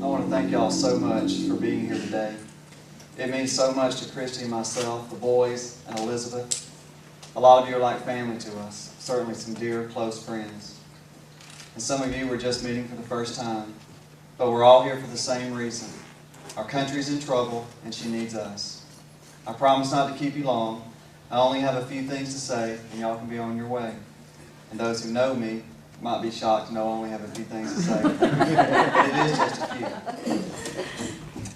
I want to thank y'all so much for being here today. It means so much to Christy and myself, the boys, and Elizabeth. A lot of you are like family to us, certainly some dear, close friends. And some of you were just meeting for the first time, but we're all here for the same reason. Our country's in trouble, and she needs us. I promise not to keep you long. I only have a few things to say, and y'all can be on your way. And those who know me might be shocked to know I only have a few things to say. But it is just a few.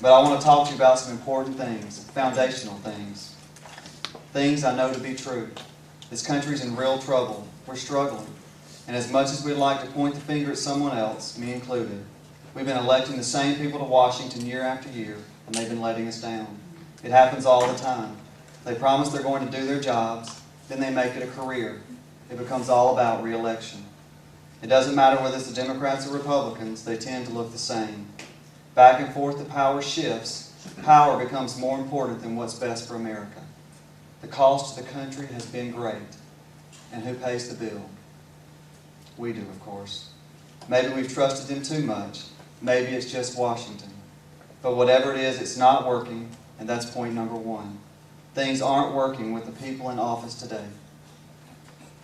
But I want to talk to you about some important things, foundational things. Things I know to be true. This country's in real trouble. We're struggling. And as much as we'd like to point the finger at someone else, me included, we've been electing the same people to Washington year after year, and they've been letting us down. It happens all the time. They promise they're going to do their jobs, then they make it a career. It becomes all about re-election. It doesn't matter whether it's the Democrats or Republicans, they tend to look the same. Back and forth the power shifts. Power becomes more important than what's best for America. The cost to the country has been great. And who pays the bill? We do, of course. Maybe we've trusted them too much. Maybe it's just Washington. But whatever it is, it's not working, and that's point number one. Things aren't working with the people in office today.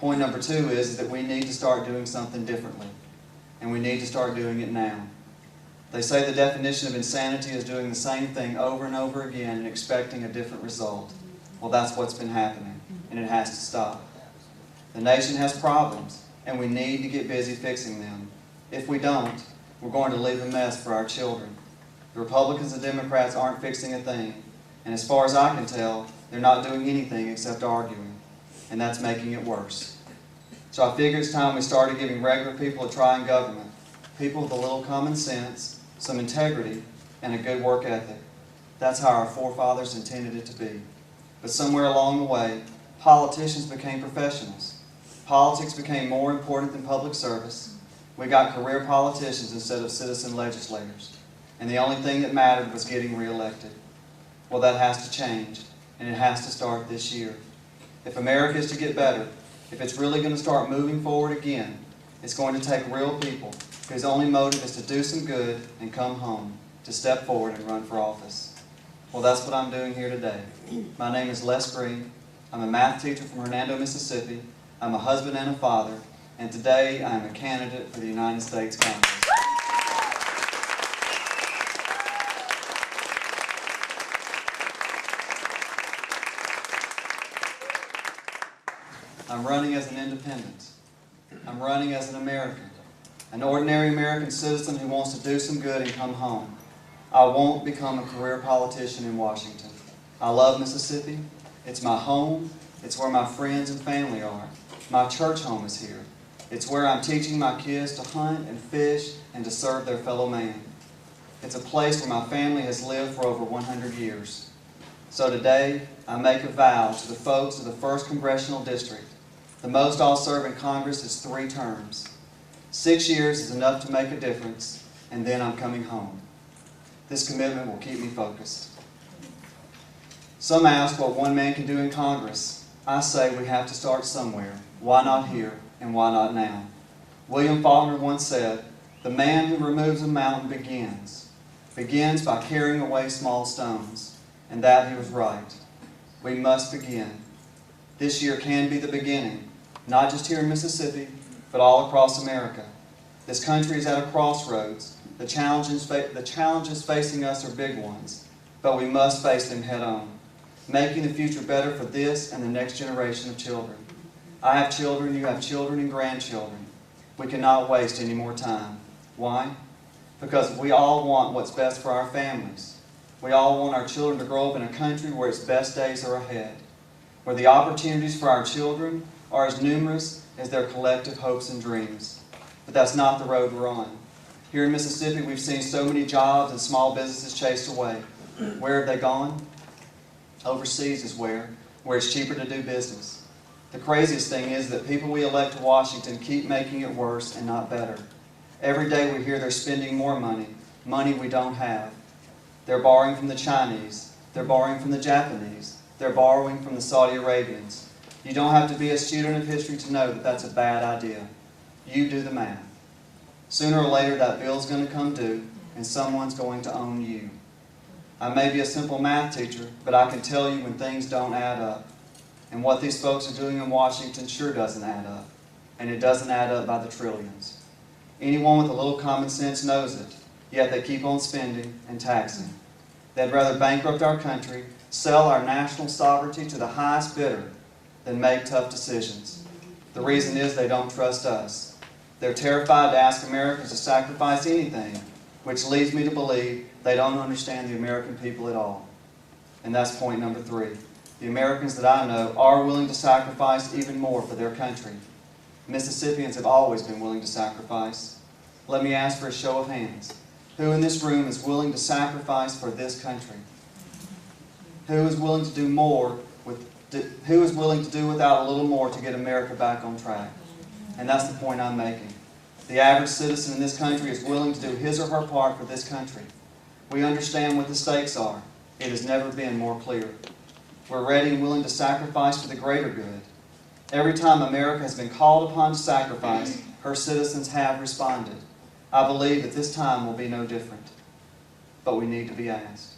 Point number two is that we need to start doing something differently, and we need to start doing it now. They say the definition of insanity is doing the same thing over and over again and expecting a different result. Well, that's what's been happening, and it has to stop. The nation has problems, and we need to get busy fixing them. If we don't, we're going to leave a mess for our children. The Republicans and Democrats aren't fixing a thing, and as far as I can tell, they're not doing anything except arguing, and that's making it worse. So I figure it's time we started giving regular people a try in government, people with a little common sense, some integrity, and a good work ethic. That's how our forefathers intended it to be. But somewhere along the way, politicians became professionals. Politics became more important than public service. We got career politicians instead of citizen legislators. And the only thing that mattered was getting reelected. Well, that has to change, and it has to start this year. If America is to get better, if it's really going to start moving forward again, it's going to take real people whose only motive is to do some good and come home, to step forward and run for office. Well, that's what I'm doing here today. My name is Les Green. I'm a math teacher from Hernando, Mississippi. I'm a husband and a father, and today I am a candidate for the United States Congress. I'm running as an independent. I'm running as an American, an ordinary American citizen who wants to do some good and come home. I won't become a career politician in Washington. I love Mississippi. It's my home. It's where my friends and family are. My church home is here. It's where I'm teaching my kids to hunt and fish and to serve their fellow man. It's a place where my family has lived for over 100 years. So today, I make a vow to the folks of the 1st Congressional District. The most I'll serve in Congress is 3 terms. 6 years is enough to make a difference, and then I'm coming home. This commitment will keep me focused. Some ask what one man can do in Congress. I say we have to start somewhere. Why not here, and why not now? William Faulkner once said, "The man who removes a mountain begins by carrying away small stones." And that he was right. We must begin. This year can be the beginning, not just here in Mississippi, but all across America. This country is at a crossroads. The challenges facing us are big ones, but we must face them head on, making the future better for this and the next generation of children. I have children, you have children and grandchildren. We cannot waste any more time. Why? Because we all want what's best for our families. We all want our children to grow up in a country where its best days are ahead, where the opportunities for our children are as numerous as their collective hopes and dreams. But that's not the road we're on. Here in Mississippi, we've seen so many jobs and small businesses chased away. Where have they gone? Overseas is where it's cheaper to do business. The craziest thing is that people we elect to Washington keep making it worse and not better. Every day we hear they're spending more money we don't have. They're borrowing from the Chinese. They're borrowing from the Japanese. They're borrowing from the Saudi Arabians. You don't have to be a student of history to know that that's a bad idea. You do the math. Sooner or later, that bill's going to come due, and someone's going to own you. I may be a simple math teacher, but I can tell you when things don't add up. And what these folks are doing in Washington sure doesn't add up. And it doesn't add up by the trillions. Anyone with a little common sense knows it, yet they keep on spending and taxing. They'd rather bankrupt our country, sell our national sovereignty to the highest bidder, than make tough decisions. The reason is they don't trust us. They're terrified to ask Americans to sacrifice anything, which leads me to believe they don't understand the American people at all. And that's point number 3. The Americans that I know are willing to sacrifice even more for their country. Mississippians have always been willing to sacrifice. Let me ask for a show of hands. Who in this room is willing to sacrifice for this country? Who is willing to do more who is willing to do without a little more to get America back on track? And that's the point I'm making. The average citizen in this country is willing to do his or her part for this country. We understand what the stakes are. It has never been more clear. We're ready and willing to sacrifice for the greater good. Every time America has been called upon to sacrifice, her citizens have responded. I believe that this time will be no different. But we need to be asked.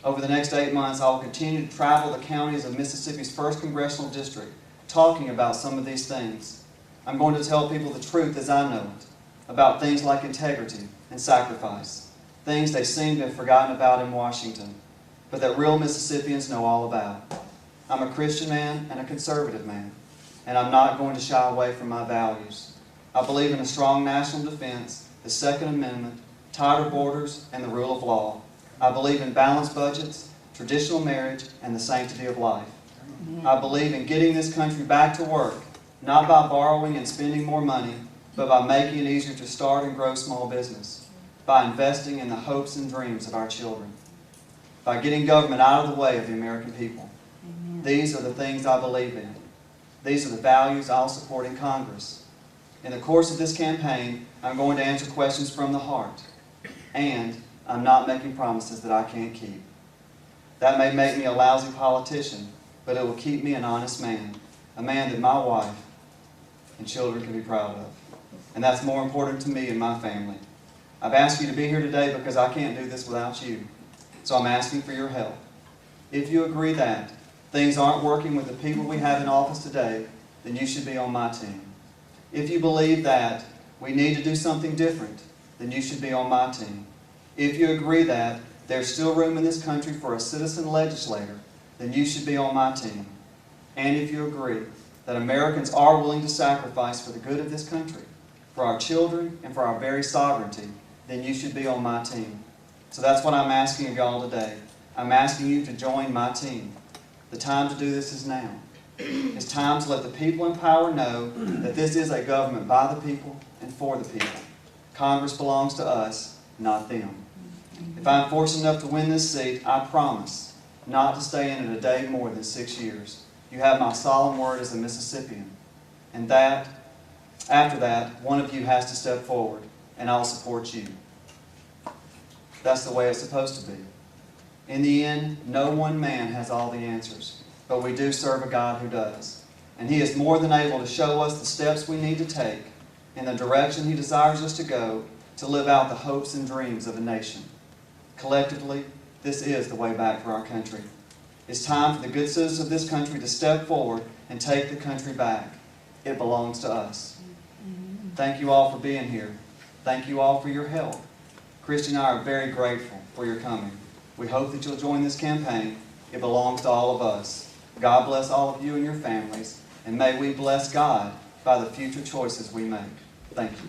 Over the next 8 months, I will continue to travel the counties of Mississippi's 1st Congressional District, talking about some of these things. I'm going to tell people the truth as I know it, about things like integrity and sacrifice, things they seem to have forgotten about in Washington, but that real Mississippians know all about. I'm a Christian man and a conservative man, and I'm not going to shy away from my values. I believe in a strong national defense, the Second Amendment, tighter borders, and the rule of law. I believe in balanced budgets, traditional marriage, and the sanctity of life. I believe in getting this country back to work, not by borrowing and spending more money, but by making it easier to start and grow small business, by investing in the hopes and dreams of our children, by getting government out of the way of the American people. These are the things I believe in. These are the values I'll support in Congress. In the course of this campaign, I'm going to answer questions from the heart, and I'm not making promises that I can't keep. That may make me a lousy politician, but it will keep me an honest man, a man that my wife and children can be proud of. And that's more important to me and my family. I've asked you to be here today because I can't do this without you. So I'm asking for your help. If you agree that things aren't working with the people we have in office today, then you should be on my team. If you believe that we need to do something different, then you should be on my team. If you agree that there's still room in this country for a citizen legislator, then you should be on my team. And if you agree that Americans are willing to sacrifice for the good of this country, for our children, and for our very sovereignty, then you should be on my team. So that's what I'm asking of y'all today. I'm asking you to join my team. The time to do this is now. It's time to let the people in power know that this is a government by the people and for the people. Congress belongs to us, not them. If I'm fortunate enough to win this seat, I promise not to stay in it a day more than 6 years. You have my solemn word as a Mississippian. And after that, one of you has to step forward, and I'll support you. That's the way it's supposed to be. In the end, no one man has all the answers, but we do serve a God who does. And He is more than able to show us the steps we need to take in the direction He desires us to go to live out the hopes and dreams of a nation. Collectively, this is the way back for our country. It's time for the good citizens of this country to step forward and take the country back. It belongs to us. Thank you all for being here. Thank you all for your help. Christy and I are very grateful for your coming. We hope that you'll join this campaign. It belongs to all of us. God bless all of you and your families, and may we bless God by the future choices we make. Thank you.